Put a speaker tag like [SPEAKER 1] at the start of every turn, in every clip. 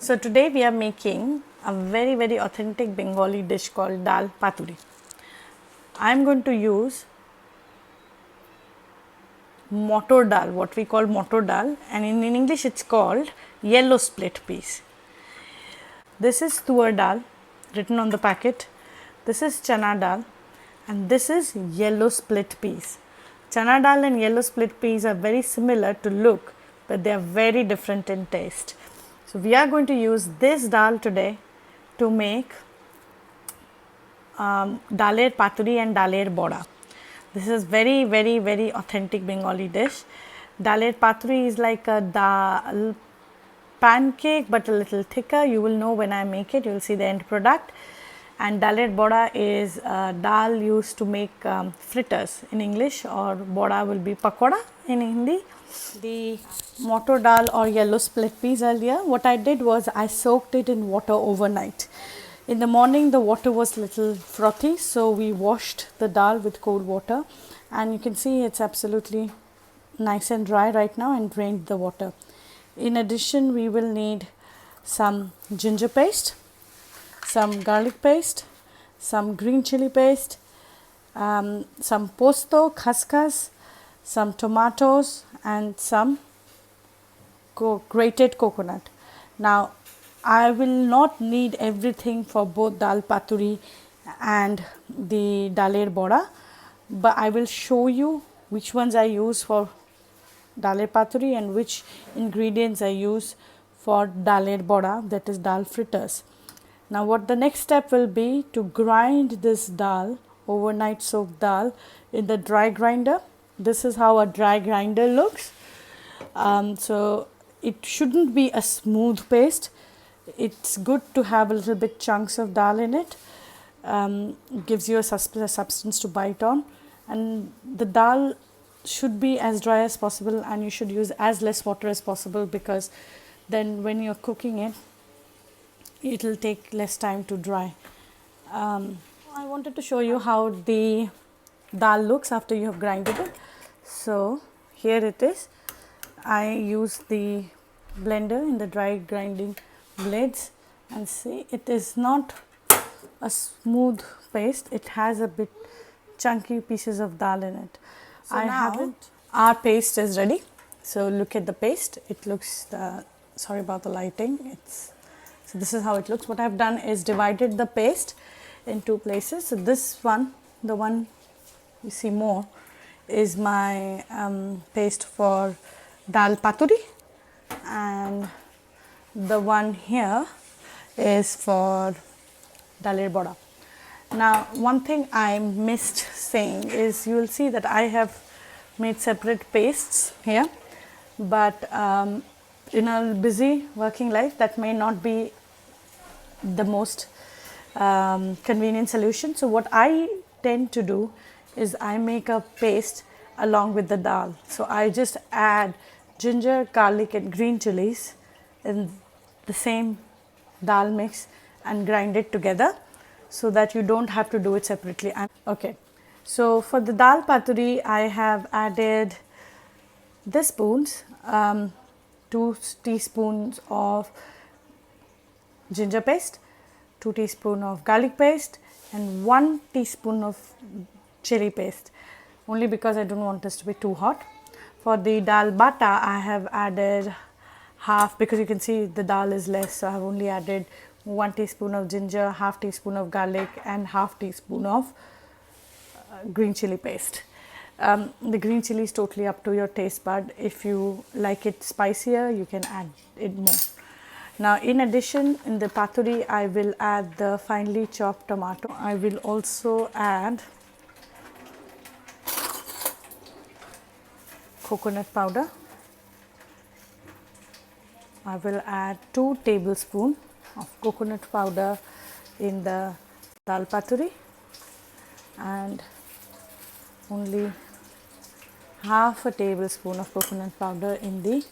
[SPEAKER 1] So today we are making a very authentic Bengali dish called dal paturi. I am going to use motor dal, what we call motor dal, and in English it's called yellow split peas. This is tur dal written on the packet. This is chana dal and this is yellow split peas. Chana dal and yellow split peas are very similar to look, but they are very different in taste. So we are going to use this dal today to make daler paturi and daler bora. This is very authentic Bengali dish. Daler paturi is like a dal pancake but a little thicker. You will know when I make it, you will see the end product. And daler bora is dal used to make fritters in English, or bora will be pakoda in Hindi. The motor dal or yellow split peas earlier, what I did was I soaked it in water overnight. In the morning the water was little frothy, so we washed the dal with cold water, and you can see it's absolutely nice and dry right now, and drained the water. In addition, we will need some ginger paste, some garlic paste, some green chili paste, some posto, khaskhas, some tomatoes and some grated coconut. Now I will not need everything for both dal paturi and the daler bora, but I will show you which ones I use for daler paturi and which ingredients I use for daler bora, that is dal fritters. Now what the next step will be to grind this dal, overnight soaked dal, in the dry grinder. This is how a dry grinder looks. So it shouldn't be a smooth paste. It's good to have a little bit chunks of dal in it. Gives you a substance to bite on, and the dal should be as dry as possible, and you should use as less water as possible, because then when you're cooking it, it will take less time to dry. I wanted to show you how the dal looks after you have grinded it. So here it is. I use the blender in the dry grinding blades, and see, it is not a smooth paste, it has a bit chunky pieces of dal in it. So our paste is ready. So look at the paste. It looks, sorry about the lighting, so this is how it looks. What I have done is divided the paste in two places. So this one, the one you see more, is my paste for dal paturi, and the one here is for daler bora. Now one thing I missed saying is, you will see that I have made separate pastes here, but in a busy working life that may not be the most convenient solution. So what I tend to do is I make a paste along with the dal. So I just add ginger, garlic and green chilies in the same dal mix and grind it together, so that you don't have to do it separately. Okay, so for the dal paturi I have added this spoons, 2 teaspoons of ginger paste, 2 teaspoons of garlic paste and 1 teaspoon of chili paste, only because I don't want this to be too hot. For the dal bata I have added half, because you can see the dal is less, so I have only added 1 teaspoon of ginger, half teaspoon of garlic and half teaspoon of green chili paste. The green chili is totally up to your taste bud. If you like it spicier, you can add it more. Now in addition, in the paturi I will add the finely chopped tomato. I will also add coconut powder. I will add 2 tablespoons of coconut powder in the dal paturi, and only half a tablespoon of coconut powder in the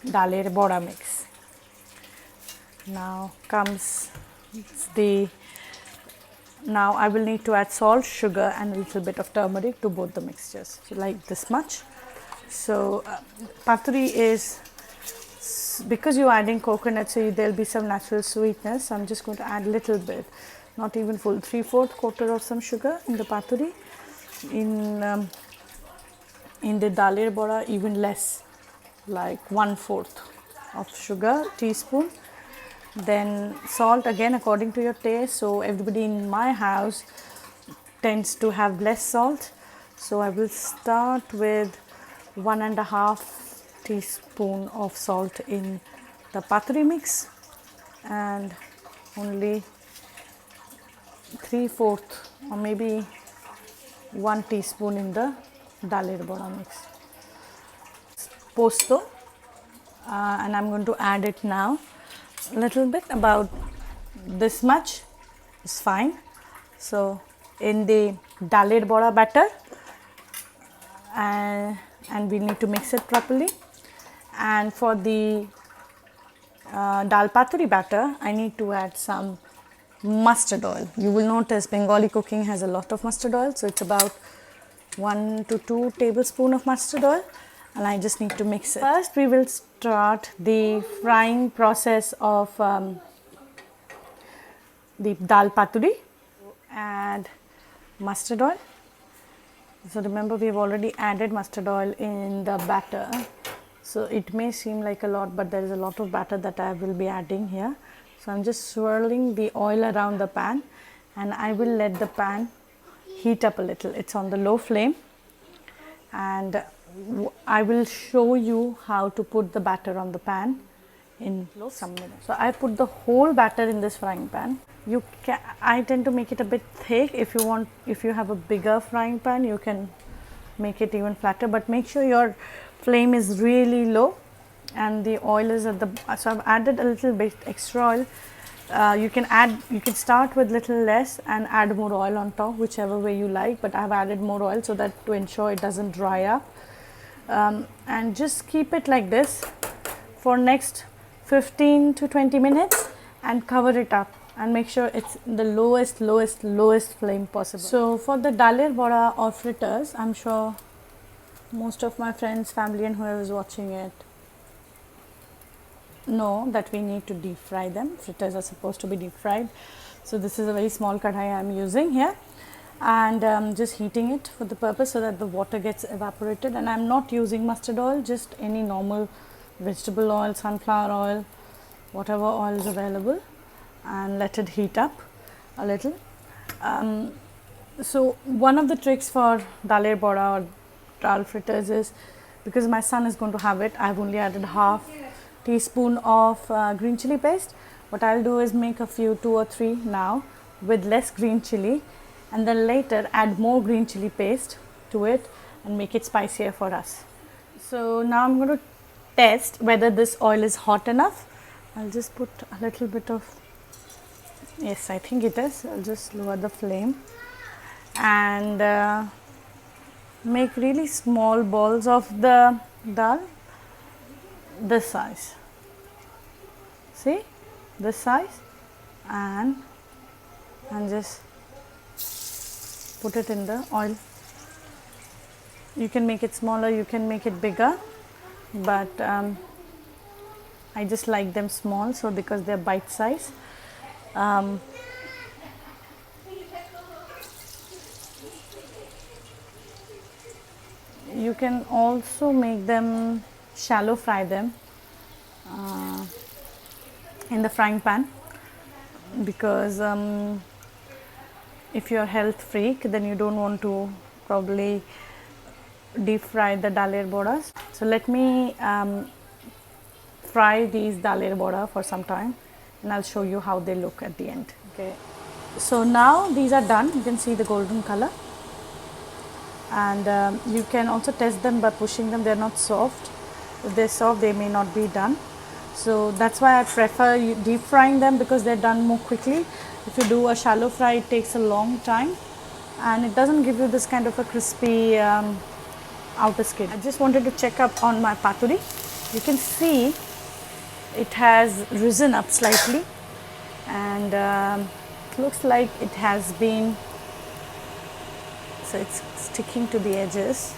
[SPEAKER 1] daler bora mix. Now I will need to add salt, sugar and a little bit of turmeric to both the mixtures, so like this much. So paturi is because you're adding coconut, so there'll be some natural sweetness. So I'm just going to add a little bit, not even full, 3/4 quarter of some sugar in the paturi. In the daler bora, even less, like 1/4 of sugar teaspoon. Then salt again according to your taste. So everybody in my house tends to have less salt. So I will start with 1.5 teaspoon of salt in the paturi mix and only 3/4 or maybe 1 teaspoon in the daler bora mix. Posto, and I'm going to add it now. A little bit, about this much is fine. So in the daler bora batter, and we need to mix it properly. And for the dal paturi batter, I need to add some mustard oil. You will notice Bengali cooking has a lot of mustard oil, so it's about 1 to 2 tablespoons of mustard oil, and I just need to mix it. First we will start the frying process of the dal paturi. Add mustard oil. So remember, we've already added mustard oil in the batter, so it may seem like a lot, but there is a lot of batter that I will be adding here. So I'm just swirling the oil around the pan, and I will let the pan heat up a little. It's on the low flame, and I will show you how to put the batter on the pan in some minutes. So I put the whole batter in this frying pan. I tend to make it a bit thick. If you have a bigger frying pan, you can make it even flatter, but make sure your flame is really low and the oil is at the, so I've added a little bit extra oil. You can start with little less and add more oil on top, whichever way you like, but I've added more oil so that to ensure it doesn't dry up. And just keep it like this for next 15 to 20 minutes and cover it up and make sure it's the lowest flame possible. So for the daler bora or fritters, I'm sure most of my friends, family and whoever is watching it know that we need to deep fry them. Fritters are supposed to be deep fried. So this is a very small kadhai I am using here, and just heating it for the purpose so that the water gets evaporated. And I'm not using mustard oil, just any normal vegetable oil, sunflower oil, whatever oil is available, and let it heat up a little. So one of the tricks for daler bora or dal fritters is, because my son is going to have it, I've only added half teaspoon of green chili paste. What I'll do is make a few, 2 or 3 now with less green chili, and then later add more green chili paste to it and make it spicier for us. So now I'm going to test whether this oil is hot enough. I'll just put a little bit of, yes, I think it is. I'll just lower the flame and make really small balls of the dal, this size, see, this size, and just put it in the oil. You can make it smaller, you can make it bigger, but I just like them small, so because they're bite size. You can also make them shallow fry them in the frying pan, because if you're a health freak, then you don't want to probably deep fry the daler boras. So let me fry these daler bora for some time, and I'll show you how they look at the end. Okay, so now these are done. You can see the golden color, and you can also test them by pushing them. They're not soft. If they're soft, they may not be done. So that's why I prefer deep frying them, because they're done more quickly. If you do a shallow fry, it takes a long time and it doesn't give you this kind of a crispy outer skin. I just wanted to check up on my paturi. You can see it has risen up slightly, and it looks like it has been, so it's sticking to the edges,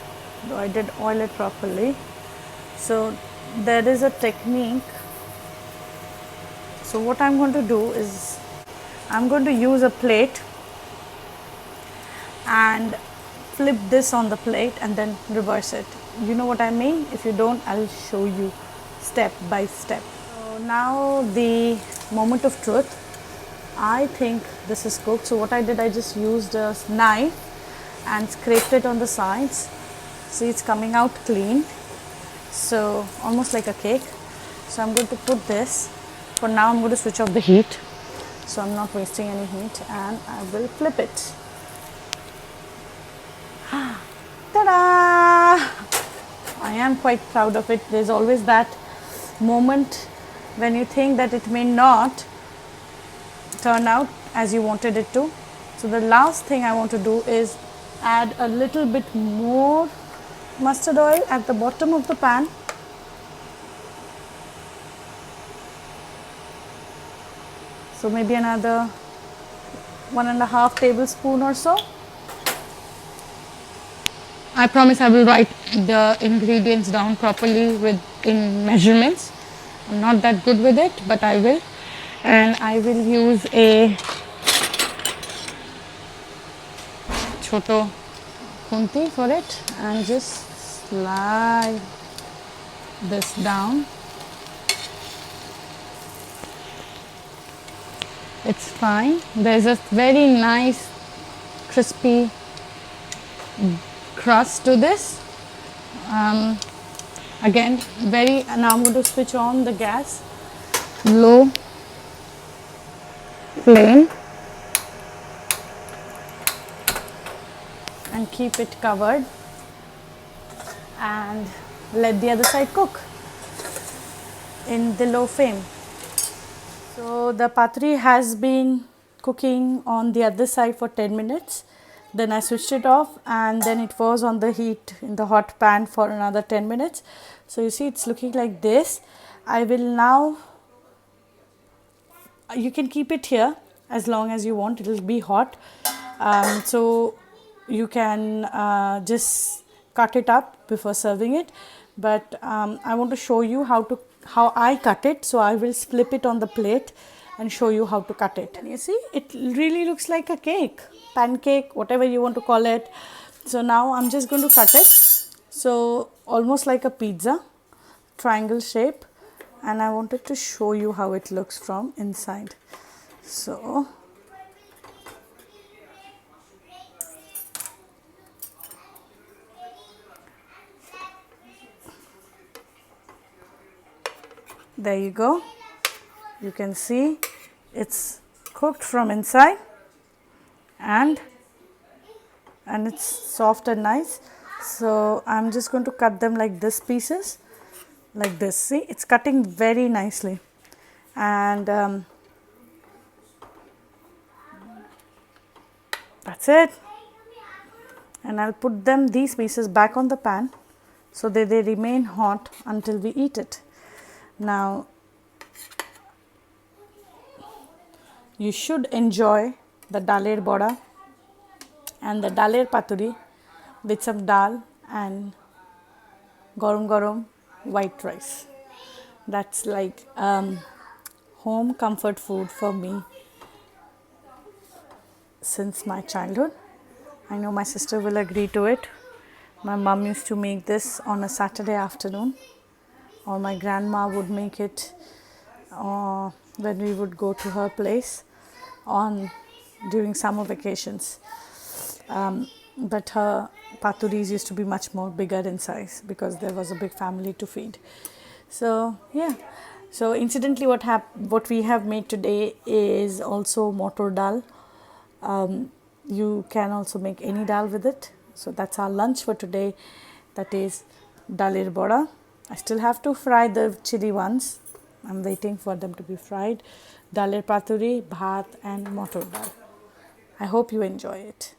[SPEAKER 1] though I did oil it properly. So there is a technique So what I'm going to do is I'm going to use a plate and flip this on the plate and then reverse it. You know what I mean? If you don't, I'll show you step by step. So now the moment of truth. I think this is cooked. So what I did, I just used a knife and scraped it on the sides. See, it's coming out clean. So almost like a cake. So I'm going to put this. For now, I'm going to switch off the heat. So I'm not wasting any heat, and I will flip it. Ta-da! I am quite proud of it. There's always that moment when you think that it may not turn out as you wanted it to. So the last thing I want to do is add a little bit more mustard oil at the bottom of the pan. So maybe another 1.5 tablespoon or so. I promise I will write the ingredients down properly in measurements. I'm not that good with it, but I will. And I will use a choto khunti for it and just slide this down. It's fine. There's a very nice crispy crust to this. Again, now I'm going to switch on the gas, low flame, and keep it covered and let the other side cook in the low flame. So the paturi has been cooking on the other side for 10 minutes. Then I switched it off, and then it was on the heat in the hot pan for another 10 minutes. So you see, it's looking like this. I will now, you can keep it here as long as you want, it will be hot. So you can just cut it up before serving it. But I want to show you how I cut it. So I will flip it on the plate and show you how to cut it. And you see, it really looks like a cake, pancake, whatever you want to call it. So now I'm just going to cut it. So almost like a pizza, triangle shape. And I wanted to show you how it looks from inside. So there you go. You can see it's cooked from inside and it's soft and nice. So I'm just going to cut them like this pieces, like this. See, it's cutting very nicely. And that's it. And I'll put these pieces back on the pan so that they remain hot until we eat it. Now you should enjoy the daler bora and the daler paturi with some dal and garam white rice. That's like home comfort food for me since my childhood. I know my sister will agree to it. My mom used to make this on a Saturday afternoon, or my grandma would make it when we would go to her place during summer vacations. But her paturis used to be much more bigger in size because there was a big family to feed. So yeah. So incidentally, what we have made today is also motor dal. You can also make any dal with it. So that's our lunch for today. That is dalir bora. I still have to fry the chili ones. I'm waiting for them to be fried. Dalir paturi, bhat and motor dal. I hope you enjoy it.